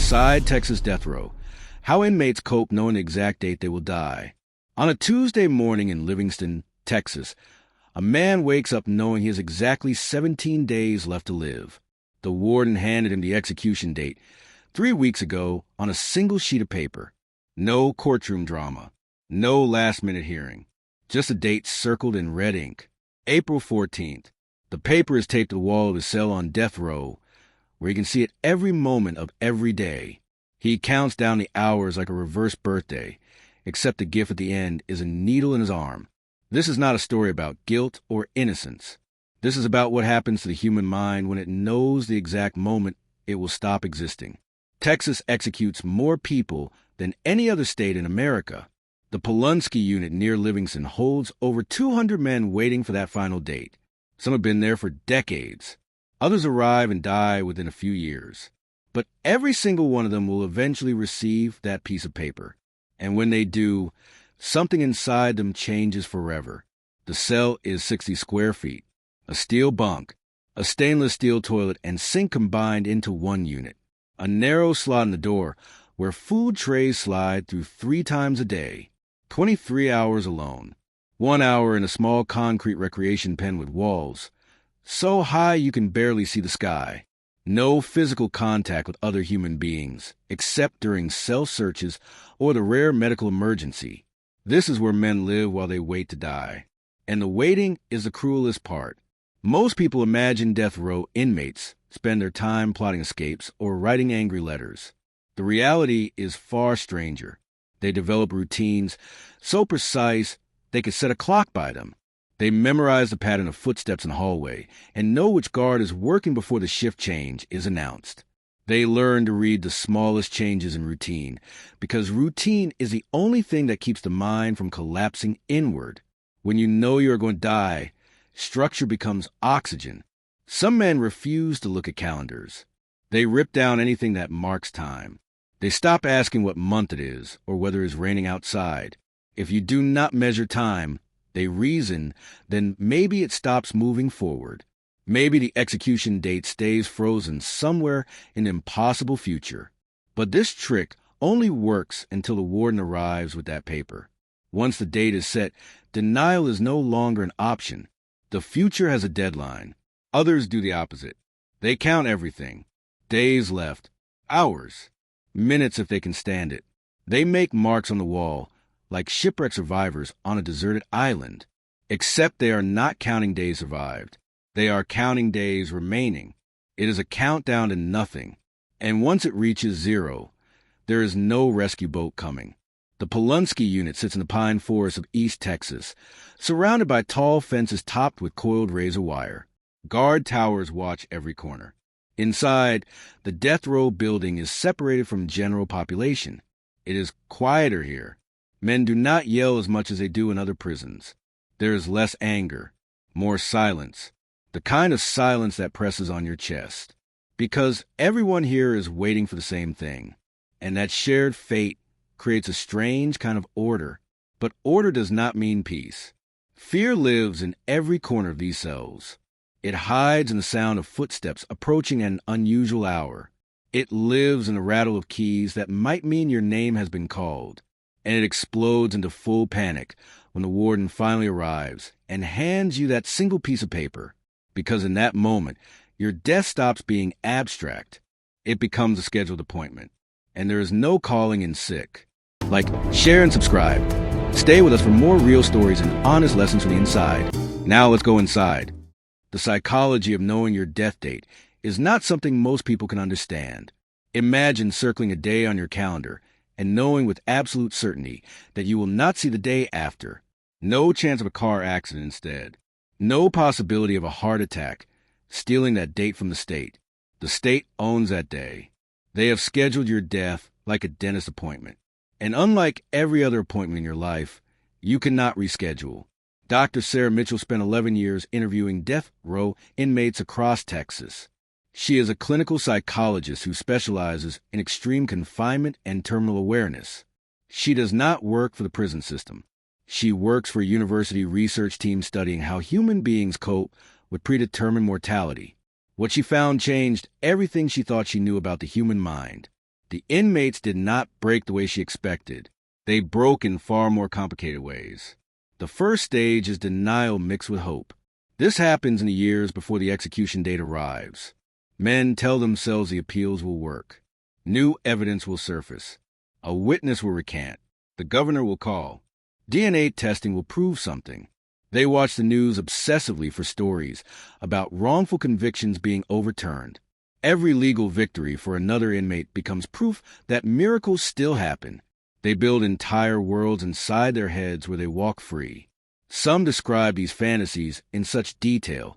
Inside Texas death row, how inmates cope knowing the exact date they will die. On a Tuesday morning in Livingston, Texas, a man wakes up knowing he has exactly 17 days left to live. The warden handed him the execution date 3 weeks ago on a single sheet of paper. No courtroom drama, no last-minute hearing, just a date circled in red ink. April 14th. The paper is taped to the wall of his cell on death row, where he can see it every moment of every day. He counts down the hours like a reverse birthday, except the gift at the end is a needle in his arm. This is not a story about guilt or innocence. This is about what happens to the human mind when it knows the exact moment it will stop existing. Texas executes more people than any other state in America. The Polunsky unit near Livingston holds over 200 men waiting for that final date. Some have been there for decades. Others arrive and die within a few years. But every single one of them will eventually receive that piece of paper. And when they do, something inside them changes forever. The cell is 60 square feet, a steel bunk, a stainless steel toilet and sink combined into one unit, a narrow slot in the door where food trays slide through 3 times a day, 23 hours alone, 1 hour in a small concrete recreation pen with walls, so high you can barely see the sky. No physical contact with other human beings, except during cell searches or the rare medical emergency. This is where men live while they wait to die. And the waiting is the cruelest part. Most people imagine death row inmates spend their time plotting escapes or writing angry letters. The reality is far stranger. They develop routines so precise they could set a clock by them. They memorize the pattern of footsteps in the hallway and know which guard is working before the shift change is announced. They learn to read the smallest changes in routine because routine is the only thing that keeps the mind from collapsing inward. When you know you are going to die, structure becomes oxygen. Some men refuse to look at calendars. They rip down anything that marks time. They stop asking what month it is or whether it's raining outside. If you do not measure time, they reason, then maybe it stops moving forward. Maybe the execution date stays frozen somewhere in the impossible future. But this trick only works until the warden arrives with that paper. Once the date is set, denial is no longer an option. The future has a deadline. Others do the opposite. They count everything. Days left. Hours. Minutes if they can stand it. They make marks on the wall, like shipwreck survivors on a deserted island, except they are not counting days survived. They are counting days remaining. It is a countdown to nothing, and once it reaches 0, there is no rescue boat coming. The Polunsky unit sits in the pine forest of East Texas, surrounded by tall fences topped with coiled razor wire. Guard towers watch every corner. Inside, the death row building is separated from general population. It is quieter here. Men do not yell as much as they do in other prisons. There is less anger, more silence, the kind of silence that presses on your chest. Because everyone here is waiting for the same thing. And that shared fate creates a strange kind of order. But order does not mean peace. Fear lives in every corner of these cells. It hides in the sound of footsteps approaching at an unusual hour. It lives in the rattle of keys that might mean your name has been called. And it explodes into full panic when the warden finally arrives and hands you that single piece of paper. Because in that moment, your death stops being abstract. It becomes a scheduled appointment. And there is no calling in sick. Like, share, and subscribe. Stay with us for more real stories and honest lessons from the inside. Now let's go inside. The psychology of knowing your death date is not something most people can understand. Imagine circling a day on your calendar and knowing with absolute certainty that you will not see the day after. No chance of a car accident instead. No possibility of a heart attack, stealing that date from the state. The state owns that day. They have scheduled your death like a dentist appointment. And unlike every other appointment in your life, you cannot reschedule. Dr. Sarah Mitchell spent 11 years interviewing death row inmates across Texas. She is a clinical psychologist who specializes in extreme confinement and terminal awareness. She does not work for the prison system. She works for a university research team studying how human beings cope with predetermined mortality. What she found changed everything she thought she knew about the human mind. The inmates did not break the way she expected. They broke in far more complicated ways. The first stage is denial mixed with hope. This happens in the years before the execution date arrives. Men tell themselves the appeals will work. New evidence will surface. A witness will recant. The governor will call. DNA testing will prove something. They watch the news obsessively for stories about wrongful convictions being overturned. Every legal victory for another inmate becomes proof that miracles still happen. They build entire worlds inside their heads where they walk free. Some describe these fantasies in such detail.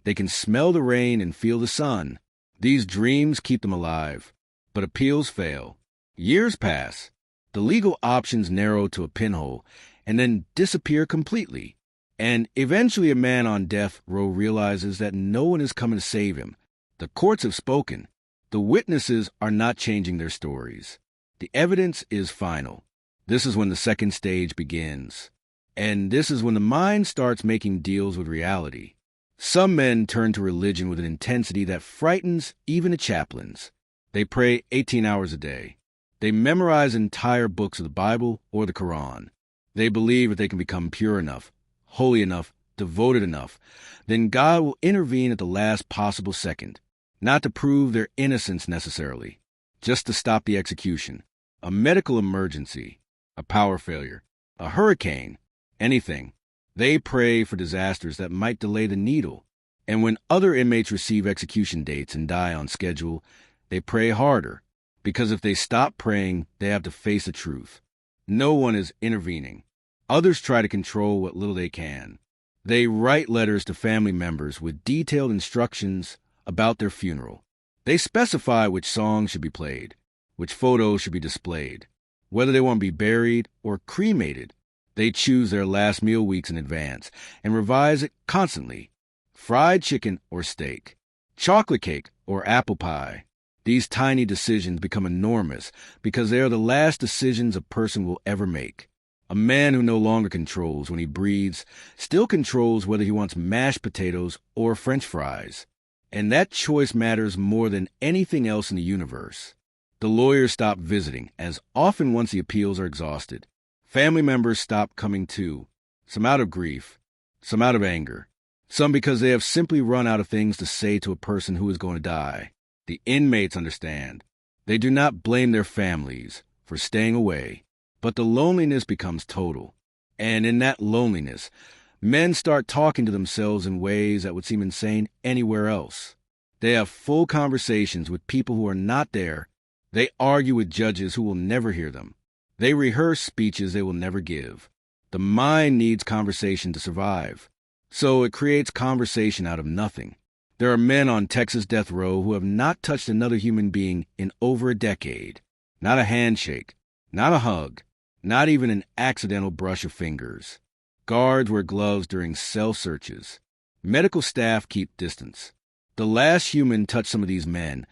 They can smell the rain and feel the sun. These dreams keep them alive. But appeals fail. Years pass. The legal options narrow to a pinhole and then disappear completely. And eventually a man on death row realizes that no one is coming to save him. The courts have spoken. The witnesses are not changing their stories. The evidence is final. This is when the second stage begins. And this is when the mind starts making deals with reality. Some men turn to religion with an intensity that frightens even the chaplains. They pray 18 hours a day. They memorize entire books of the Bible or the Quran. They believe if they can become pure enough, holy enough, devoted enough, then God will intervene at the last possible second, not to prove their innocence necessarily, just to stop the execution, a medical emergency, a power failure, a hurricane, anything. They pray for disasters that might delay the needle. And when other inmates receive execution dates and die on schedule, they pray harder, because if they stop praying, they have to face the truth. No one is intervening. Others try to control what little they can. They write letters to family members with detailed instructions about their funeral. They specify which songs should be played, which photos should be displayed, whether they want to be buried or cremated. They choose their last meal weeks in advance and revise it constantly. Fried chicken or steak, chocolate cake or apple pie. These tiny decisions become enormous because they are the last decisions a person will ever make. A man who no longer controls when he breathes still controls whether he wants mashed potatoes or French fries. And that choice matters more than anything else in the universe. The lawyers stop visiting as often once the appeals are exhausted. Family members stop coming too, some out of grief, some out of anger, some because they have simply run out of things to say to a person who is going to die. The inmates understand. They do not blame their families for staying away, but the loneliness becomes total. And in that loneliness, men start talking to themselves in ways that would seem insane anywhere else. They have full conversations with people who are not there. They argue with judges who will never hear them. They rehearse speeches they will never give. The mind needs conversation to survive, so it creates conversation out of nothing. There are men on Texas death row who have not touched another human being in over a decade. Not a handshake, not a hug, not even an accidental brush of fingers. Guards wear gloves during cell searches. Medical staff keep distance. The last human touch some of these men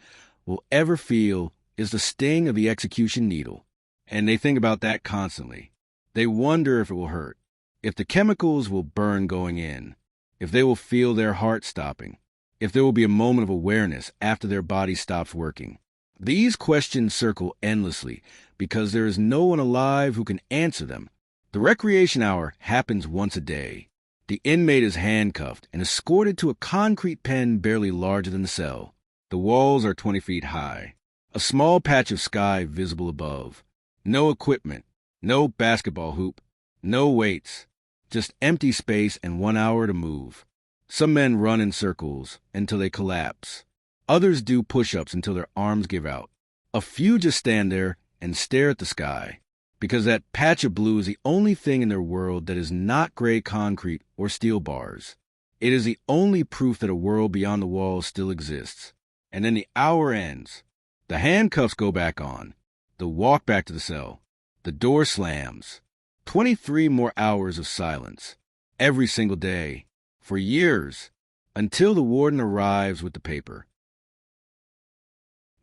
will ever feel is the sting of the execution needle. And they think about that constantly. They wonder if it will hurt, if the chemicals will burn going in, if they will feel their heart stopping, if there will be a moment of awareness after their body stops working. These questions circle endlessly because there is no one alive who can answer them. The recreation hour happens once a day. The inmate is handcuffed and escorted to a concrete pen barely larger than the cell. The walls are 20 feet high. A small patch of sky visible above. No equipment, no basketball hoop, no weights, just empty space and 1 hour to move. Some men run in circles until they collapse. Others do push-ups until their arms give out. A few just stand there and stare at the sky, because that patch of blue is the only thing in their world that is not gray concrete or steel bars. It is the only proof that a world beyond the walls still exists. And then the hour ends. The handcuffs go back on. The walk back to the cell. The door slams. 23 more hours of silence. Every single day. For years. Until the warden arrives with the paper.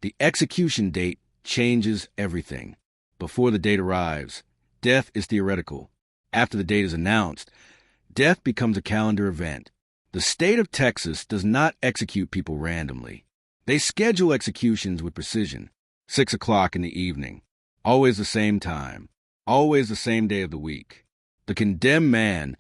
The execution date changes everything. Before the date arrives, death is theoretical. After the date is announced, death becomes a calendar event. The state of Texas does not execute people randomly. They schedule executions with precision. 6 o'clock in the evening. Always the same time. Always the same day of the week. The condemned man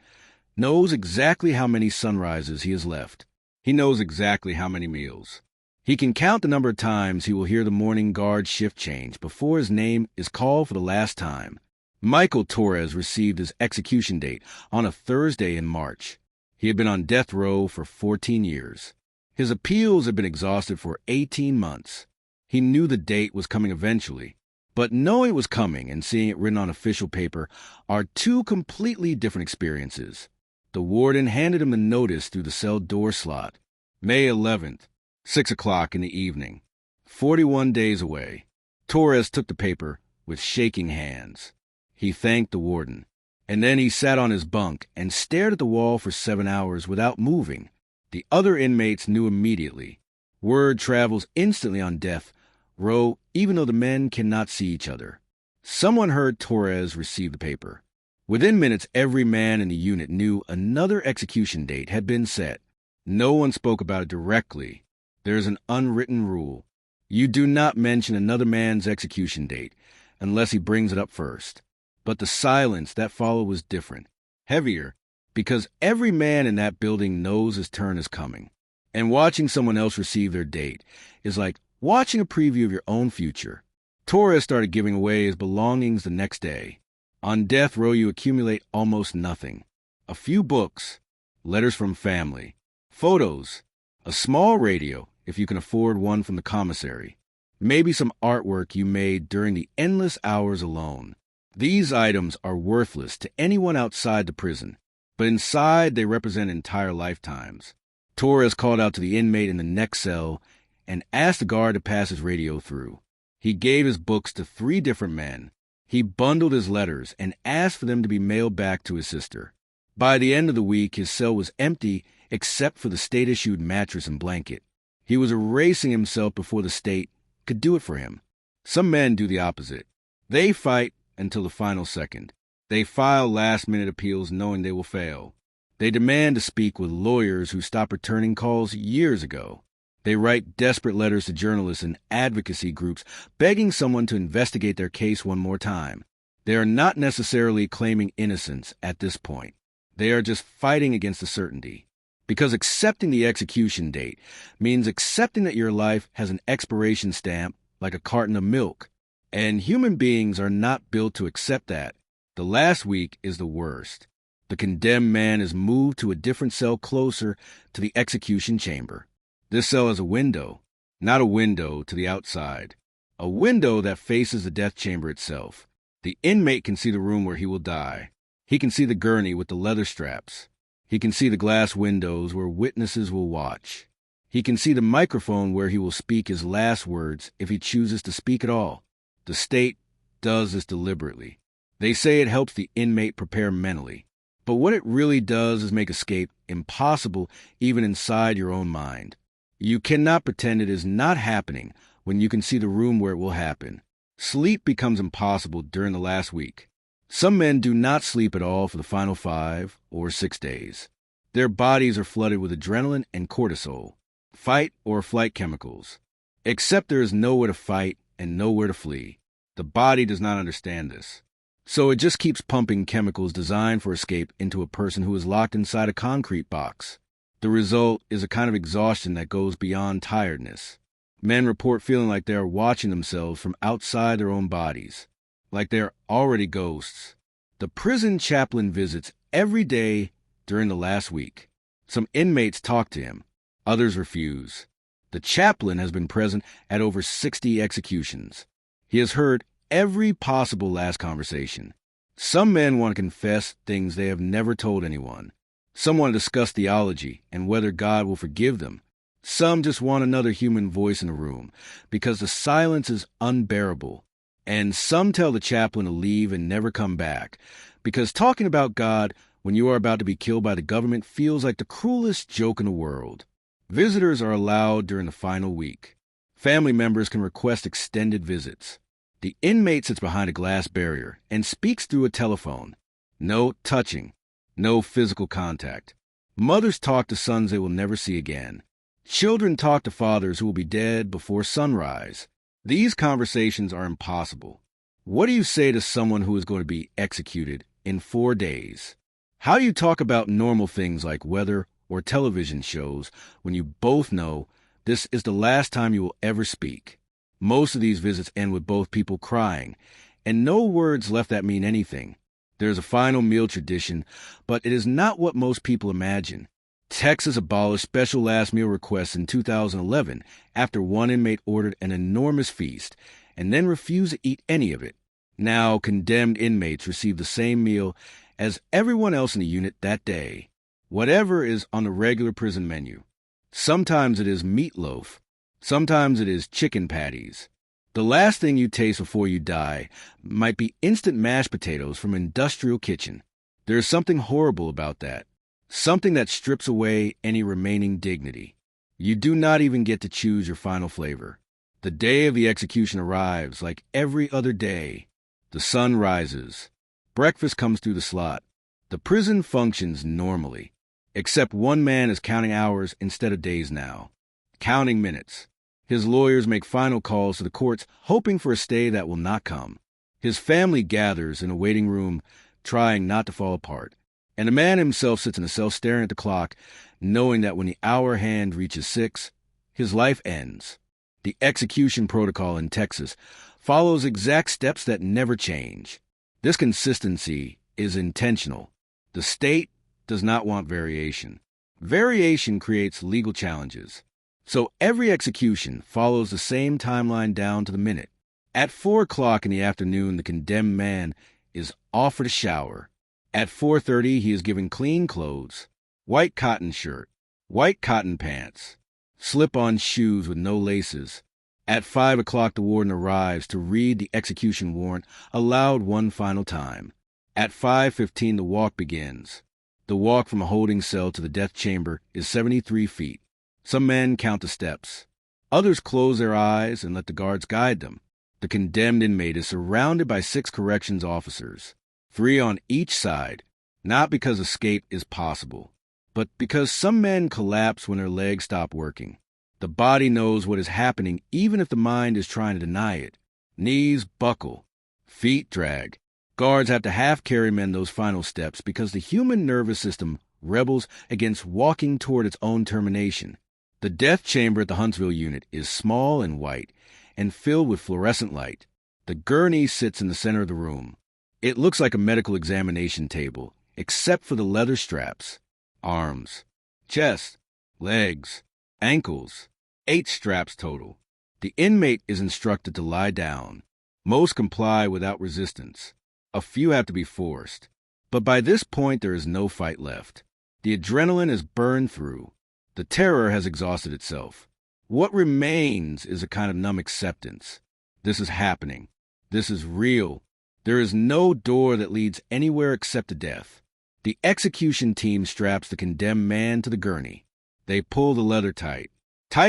knows exactly how many sunrises he has left. He knows exactly how many meals. He can count the number of times he will hear the morning guard shift change before his name is called for the last time. Michael Torres received his execution date on a Thursday in March. He had been on death row for 14 years. His appeals had been exhausted for 18 months. He knew the date was coming eventually, but knowing it was coming and seeing it written on official paper are two completely different experiences. The warden handed him the notice through the cell door slot. May 11th, 6 o'clock in the evening. 41 days away. Torres took the paper with shaking hands. He thanked the warden, and then he sat on his bunk and stared at the wall for 7 hours without moving. The other inmates knew immediately. Word travels instantly on death row, even though the men cannot see each other. Someone heard Torres receive the paper. Within minutes, every man in the unit knew another execution date had been set. No one spoke about it directly. There is an unwritten rule. You do not mention another man's execution date unless he brings it up first. But the silence that followed was different, heavier, because every man in that building knows his turn is coming. And watching someone else receive their date is like watching a preview of your own future. Torres started giving away his belongings the next day. On death row, you accumulate almost nothing. A few books, letters from family, photos, a small radio, if you can afford one from the commissary, maybe some artwork you made during the endless hours alone. These items are worthless to anyone outside the prison, but inside they represent entire lifetimes. Torres called out to the inmate in the next cell and asked the guard to pass his radio through. He gave his books to 3 different men. He bundled his letters and asked for them to be mailed back to his sister. By the end of the week, his cell was empty except for the state-issued mattress and blanket. He was erasing himself before the state could do it for him. Some men do the opposite. They fight until the final second. They file last-minute appeals knowing they will fail. They demand to speak with lawyers who stopped returning calls years ago. They write desperate letters to journalists and advocacy groups begging someone to investigate their case one more time. They are not necessarily claiming innocence at this point. They are just fighting against the certainty. Because accepting the execution date means accepting that your life has an expiration stamp like a carton of milk. And human beings are not built to accept that. The last week is the worst. The condemned man is moved to a different cell closer to the execution chamber. This cell has a window, not a window to the outside. A window that faces the death chamber itself. The inmate can see the room where he will die. He can see the gurney with the leather straps. He can see the glass windows where witnesses will watch. He can see the microphone where he will speak his last words if he chooses to speak at all. The state does this deliberately. They say it helps the inmate prepare mentally. But what it really does is make escape impossible even inside your own mind. You cannot pretend it is not happening when you can see the room where it will happen. Sleep becomes impossible during the last week. Some men do not sleep at all for the final 5 or 6 days. Their bodies are flooded with adrenaline and cortisol, fight or flight chemicals. Except there is nowhere to fight and nowhere to flee. The body does not understand this. So it just keeps pumping chemicals designed for escape into a person who is locked inside a concrete box. The result is a kind of exhaustion that goes beyond tiredness. Men report feeling like they are watching themselves from outside their own bodies, like they are already ghosts. The prison chaplain visits every day during the last week. Some inmates talk to him, others refuse. The chaplain has been present at over 60 executions. He has heard every possible last conversation. Some men want to confess things they have never told anyone. Some want to discuss theology and whether God will forgive them. Some just want another human voice in the room because the silence is unbearable. And some tell the chaplain to leave and never come back because talking about God when you are about to be killed by the government feels like the cruelest joke in the world. Visitors are allowed during the final week. Family members can request extended visits. The inmate sits behind a glass barrier and speaks through a telephone. No touching. No physical contact. Mothers talk to sons they will never see again. Children talk to fathers who will be dead before sunrise. These conversations are impossible. What do you say to someone who is going to be executed in 4 days? How do you talk about normal things like weather or television shows when you both know this is the last time you will ever speak? Most of these visits end with both people crying, and no words left that mean anything. There's a final meal tradition, but it is not what most people imagine. Texas abolished special last meal requests in 2011 after one inmate ordered an enormous feast and then refused to eat any of it. Now, condemned inmates receive the same meal as everyone else in the unit that day, whatever is on the regular prison menu. Sometimes it is meatloaf. Sometimes it is chicken patties. The last thing you taste before you die might be instant mashed potatoes from an industrial kitchen. There is something horrible about that, something that strips away any remaining dignity. You do not even get to choose your final flavor. The day of the execution arrives like every other day. The sun rises. Breakfast comes through the slot. The prison functions normally, except one man is counting hours instead of days now, counting minutes. His lawyers make final calls to the courts, hoping for a stay that will not come. His family gathers in a waiting room, trying not to fall apart. And the man himself sits in a cell staring at the clock, knowing that when the hour hand reaches 6, his life ends. The execution protocol in Texas follows exact steps that never change. This consistency is intentional. The state does not want variation. Variation creates legal challenges. So every execution follows the same timeline down to the minute. At 4 o'clock in the afternoon, the condemned man is offered a shower. At 4:30, he is given clean clothes, white cotton shirt, white cotton pants, slip-on shoes with no laces. At 5 o'clock, the warden arrives to read the execution warrant aloud one final time. At 5:15, the walk begins. The walk from a holding cell to the death chamber is 73 feet. Some men count the steps. Others close their eyes and let the guards guide them. The condemned inmate is surrounded by 6 corrections officers, 3 on each side, not because escape is possible, but because some men collapse when their legs stop working. The body knows what is happening even if the mind is trying to deny it. Knees buckle, feet drag. Guards have to half-carry men those final steps because the human nervous system rebels against walking toward its own termination. The death chamber at the Huntsville unit is small and white and filled with fluorescent light. The gurney sits in the center of the room. It looks like a medical examination table, except for the leather straps. Arms, chest, legs, ankles, 8 straps total. The inmate is instructed to lie down. Most comply without resistance. A few have to be forced. But by this point, there is no fight left. The adrenaline is burned through. The terror has exhausted itself. What remains is a kind of numb acceptance. This is happening. This is real. There is no door that leads anywhere except to death. The execution team straps the condemned man to the gurney. They pull the leather tight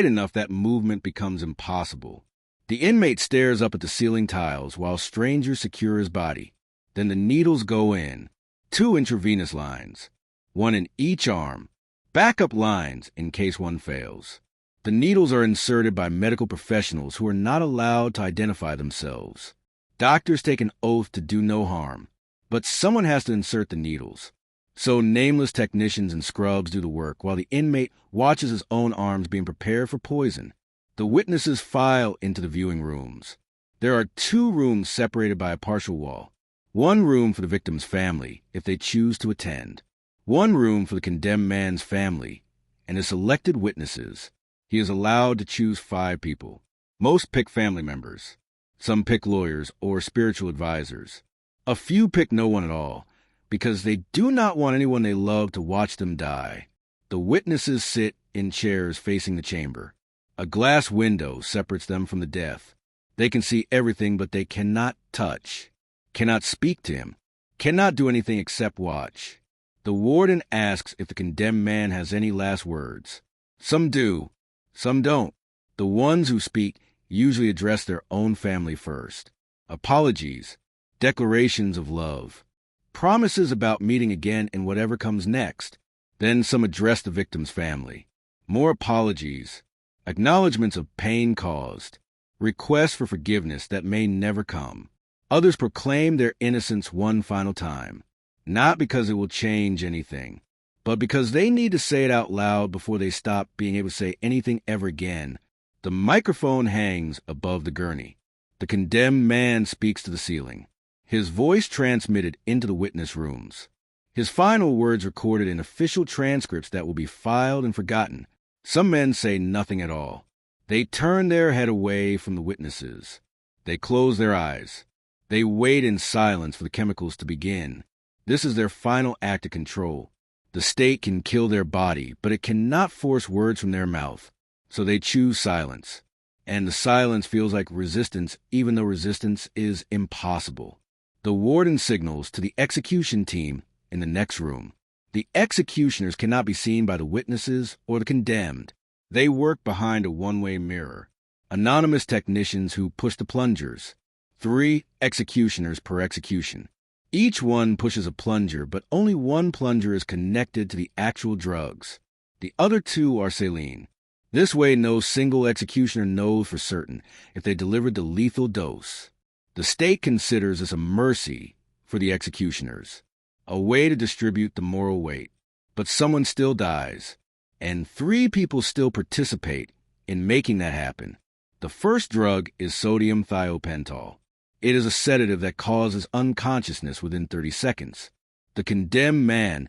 enough that movement becomes impossible. The inmate stares up at the ceiling tiles while strangers secure his body. Then the needles go in. 2 intravenous lines, 1 in each arm. Backup lines in case one fails. The needles are inserted by medical professionals who are not allowed to identify themselves. Doctors take an oath to do no harm, but someone has to insert the needles. So nameless technicians and scrubs do the work while the inmate watches his own arms being prepared for poison. The witnesses file into the viewing rooms. There are 2 rooms separated by a partial wall. 1 room for the victim's family, if they choose to attend. 1 room for the condemned man's family and his selected witnesses. He is allowed to choose 5 people. Most pick family members. Some pick lawyers or spiritual advisors. A few pick no one at all, because they do not want anyone they love to watch them die. The witnesses sit in chairs facing the chamber. A glass window separates them from the death. They can see everything, but they cannot touch, cannot speak to him, cannot do anything except watch. The warden asks if the condemned man has any last words. Some do, some don't. The ones who speak usually address their own family first. Apologies, declarations of love, promises about meeting again in whatever comes next. Then some address the victim's family. More apologies, acknowledgments of pain caused. requests for forgiveness that may never come. Others proclaim their innocence one final time, not because it will change anything, but because they need to say it out loud before they stop being able to say anything ever again. The microphone hangs above the gurney. The condemned man speaks to the ceiling, his voice transmitted into the witness rooms. His final words recorded in official transcripts that will be filed and forgotten. Some men say nothing at all. They turn their head away from the witnesses. They close their eyes. They wait in silence for the chemicals to begin. This is their final act of control. The state can kill their body, but it cannot force words from their mouth. So they choose silence. And the silence feels like resistance, even though resistance is impossible. The warden signals to the execution team in the next room. The executioners cannot be seen by the witnesses or the condemned. They work behind a one-way mirror. Anonymous technicians who push the plungers. 3 executioners per execution. Each one pushes a plunger, but only one plunger is connected to the actual drugs. The other 2 are saline. This way, no single executioner knows for certain if they delivered the lethal dose. The state considers this a mercy for the executioners, a way to distribute the moral weight. But someone still dies, and 3 people still participate in making that happen. The first drug is sodium thiopental. It is a sedative that causes unconsciousness within 30 seconds. The condemned man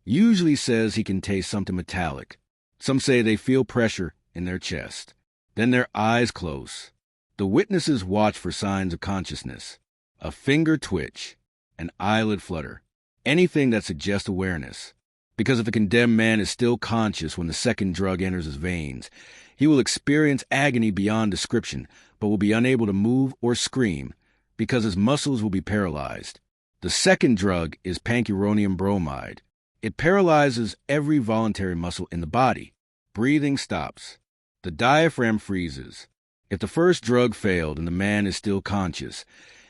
usually says he can taste something metallic. Some say they feel pressure in their chest. Then their eyes close. The witnesses watch for signs of consciousness. A finger twitch, an eyelid flutter, anything that suggests awareness. Because if the condemned man is still conscious when the second drug enters his veins, he will experience agony beyond description, but will be unable to move or scream because his muscles will be paralyzed. The second drug is pancuronium bromide. It paralyzes every voluntary muscle in the body. Breathing stops. The diaphragm freezes. If the first drug failed and the man is still conscious,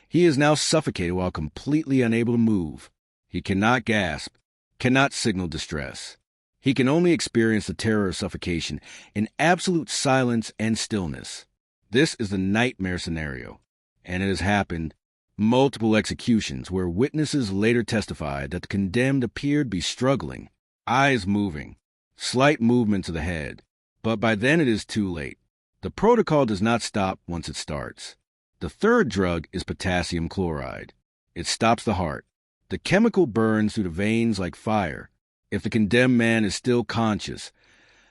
he is now suffocated while completely unable to move. He cannot gasp, cannot signal distress. He can only experience the terror of suffocation in absolute silence and stillness. This is the nightmare scenario, and it has happened. Multiple executions where witnesses later testified that the condemned appeared to be struggling, eyes moving, slight movements of the head, but by then it is too late. The protocol does not stop once it starts. The third drug is potassium chloride. It stops the heart. The chemical burns through the veins like fire. If the condemned man is still conscious,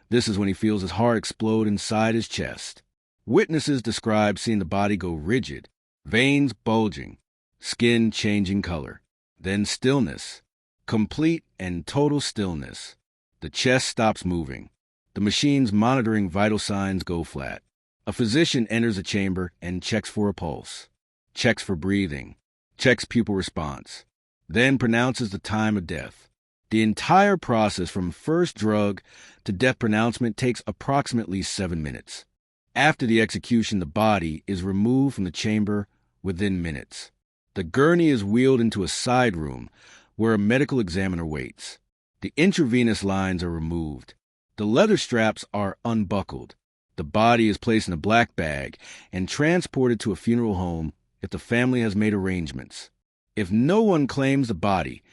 this is when he feels his heart explode inside his chest. Witnesses describe seeing the body go rigid, veins bulging, skin changing color. Then stillness, complete and total stillness. The chest stops moving. The machines monitoring vital signs go flat. A physician enters the chamber and checks for a pulse, checks for breathing, checks pupil response, then pronounces the time of death. The entire process from first drug to death pronouncement takes approximately 7 minutes. After the execution, the body is removed from the chamber within minutes. The gurney is wheeled into a side room where a medical examiner waits. The intravenous lines are removed. The leather straps are unbuckled. The body is placed in a black bag and transported to a funeral home if the family has made arrangements. If no one claims the body,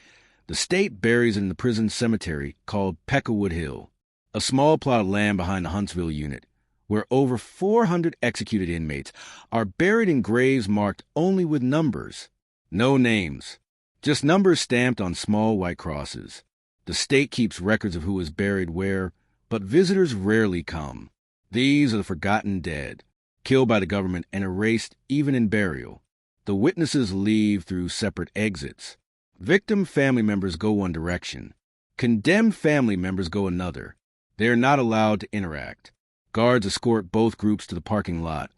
the state buries it in the prison cemetery called Peckerwood Hill, a small plot of land behind the Huntsville unit, where over 400 executed inmates are buried in graves marked only with numbers. No names, just numbers stamped on small white crosses. The state keeps records of who is buried where, but visitors rarely come. These are the forgotten dead, killed by the government and erased even in burial. The witnesses leave through separate exits. Victim family members go one direction. Condemned family members go another. They are not allowed to interact. Guards escort both groups to the parking lot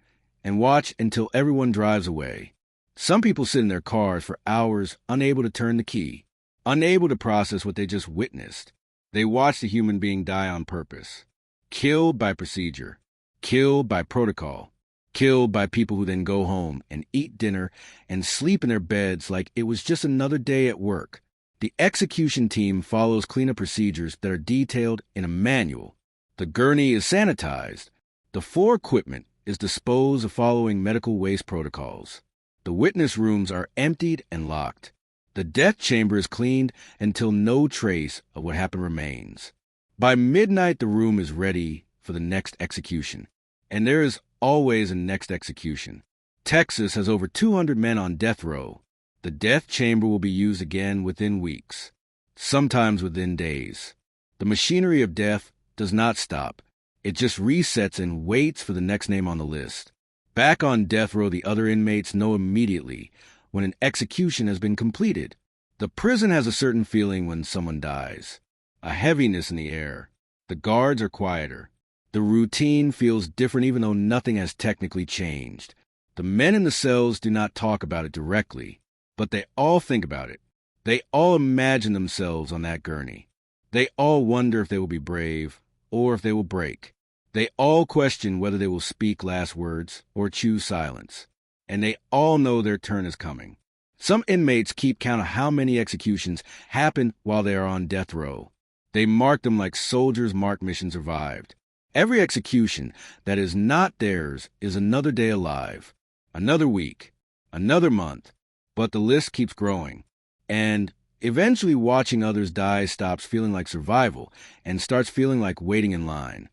and watch until everyone drives away. Some people sit in their cars for hours, unable to turn the key, unable to process what they just witnessed. They watch the human being die on purpose. Killed by procedure, killed by protocol, killed by people who then go home and eat dinner and sleep in their beds like it was just another day at work. The execution team follows cleanup procedures that are detailed in a manual. The gurney is sanitized. The floor equipment is disposed of following medical waste protocols. The witness rooms are emptied and locked. The death chamber is cleaned until no trace of what happened remains. By midnight, the room is ready for the next execution. And there is always a next execution. Texas has over 200 men on death row. The death chamber will be used again within weeks, sometimes within days. The machinery of death does not stop. It just resets and waits for the next name on the list. Back on death row, the other inmates know immediately when an execution has been completed. The prison has a certain feeling when someone dies, a heaviness in the air. The guards are quieter. The routine feels different even though nothing has technically changed. The men in the cells do not talk about it directly, but they all think about it. They all imagine themselves on that gurney. They all wonder if they will be brave or if they will break. They all question whether they will speak last words or choose silence. And they all know their turn is coming. Some inmates keep count of how many executions happen while they are on death row. They mark them like soldiers mark mission survived. Every execution that is not theirs is another day alive, another week, another month, but the list keeps growing. And eventually watching others die stops feeling like survival and starts feeling like waiting in line.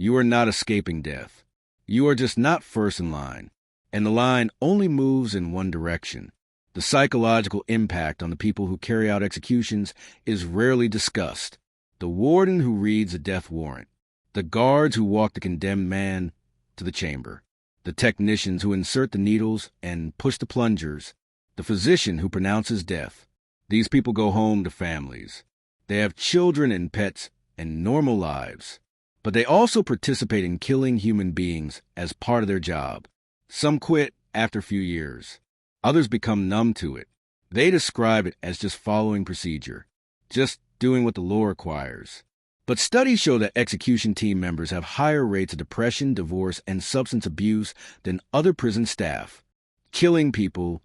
You are not escaping death. You are just not first in line. And the line only moves in one direction. The psychological impact on the people who carry out executions is rarely discussed. The warden who reads a death warrant. The guards who walk the condemned man to the chamber. The technicians who insert the needles and push the plungers. The physician who pronounces death. These people go home to families. They have children and pets and normal lives. But they also participate in killing human beings as part of their job. Some quit after a few years. Others become numb to it. They describe it as just following procedure, just doing what the law requires. But studies show that execution team members have higher rates of depression, divorce, and substance abuse than other prison staff. Killing people,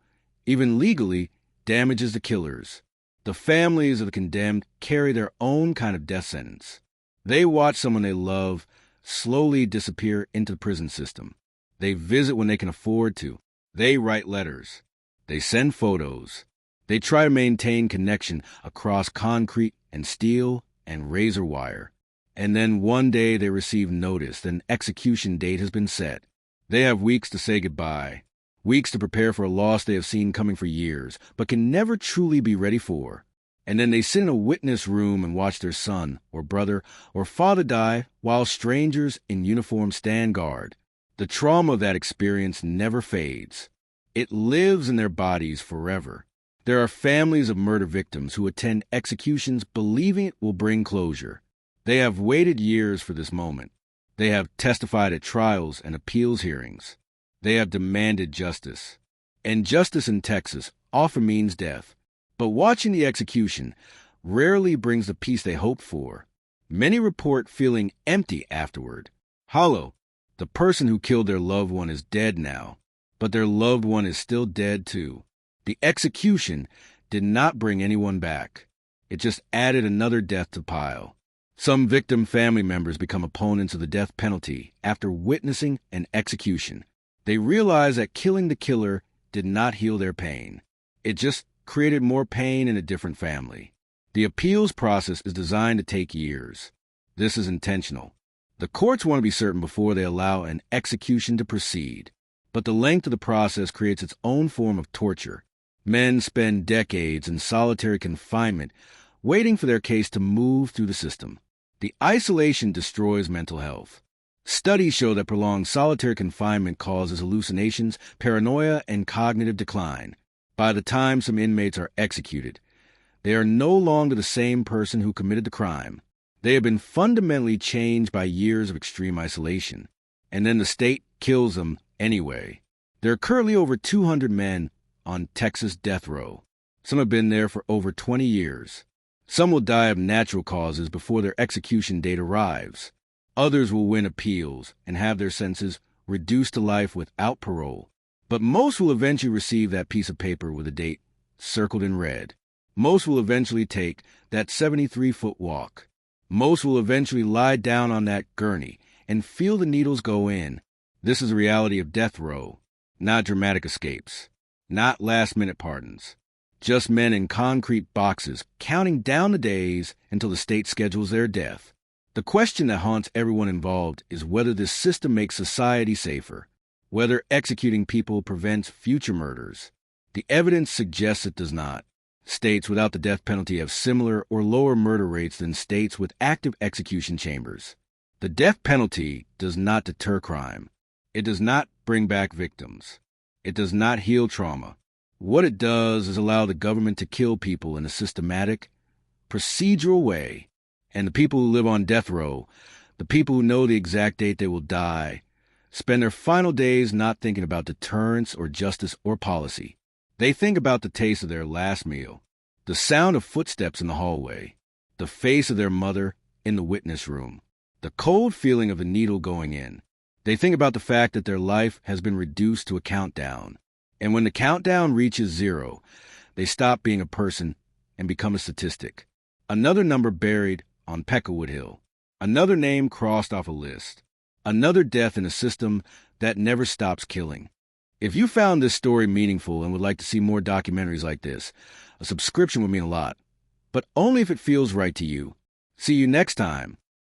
even legally, damages the killers. The families of the condemned carry their own kind of death sentence. They watch someone they love slowly disappear into the prison system. They visit when they can afford to. They write letters. They send photos. They try to maintain connection across concrete and steel and razor wire. And then one day they receive notice that an execution date has been set. They have weeks to say goodbye, weeks to prepare for a loss they have seen coming for years, but can never truly be ready for. And then they sit in a witness room and watch their son or brother or father die while strangers in uniform stand guard. The trauma of that experience never fades. It lives in their bodies forever. There are families of murder victims who attend executions believing it will bring closure. They have waited years for this moment. They have testified at trials and appeals hearings. They have demanded justice. And justice in Texas often means death. But watching the execution rarely brings the peace they hoped for. Many report feeling empty afterward, hollow. The person who killed their loved one is dead now, but their loved one is still dead too. The execution did not bring anyone back. It just added another death to the pile. Some victim family members become opponents of the death penalty after witnessing an execution. They realize that killing the killer did not heal their pain. It just created more pain in a different family. The appeals process is designed to take years. This is intentional. The courts want to be certain before they allow an execution to proceed. But the length of the process creates its own form of torture. Men spend decades in solitary confinement, waiting for their case to move through the system. The isolation destroys mental health. Studies show that prolonged solitary confinement causes hallucinations, paranoia, and cognitive decline. By the time some inmates are executed, they are no longer the same person who committed the crime. They have been fundamentally changed by years of extreme isolation. And then the state kills them anyway. There are currently over 200 men on Texas death row. Some have been there for over 20 years. Some will die of natural causes before their execution date arrives. Others will win appeals and have their sentences reduced to life without parole. But most will eventually receive that piece of paper with a date circled in red. Most will eventually take that 73-foot walk. Most will eventually lie down on that gurney and feel the needles go in. This is the reality of death row, not dramatic escapes, not last-minute pardons. Just men in concrete boxes counting down the days until the state schedules their death. The question that haunts everyone involved is whether this system makes society safer, whether executing people prevents future murders. The evidence suggests it does not. States without the death penalty have similar or lower murder rates than states with active execution chambers. The death penalty does not deter crime. It does not bring back victims. It does not heal trauma. What it does is allow the government to kill people in a systematic, procedural way. And the people who live on death row, the people who know the exact date they will die, spend their final days not thinking about deterrence or justice or policy. They think about the taste of their last meal, the sound of footsteps in the hallway, the face of their mother in the witness room, the cold feeling of a needle going in. They think about the fact that their life has been reduced to a countdown. And when the countdown reaches 0, they stop being a person and become a statistic. Another number buried on Peckerwood Hill. Another name crossed off a list. Another death in a system that never stops killing. If you found this story meaningful and would like to see more documentaries like this, a subscription would mean a lot. But only if it feels right to you. See you next time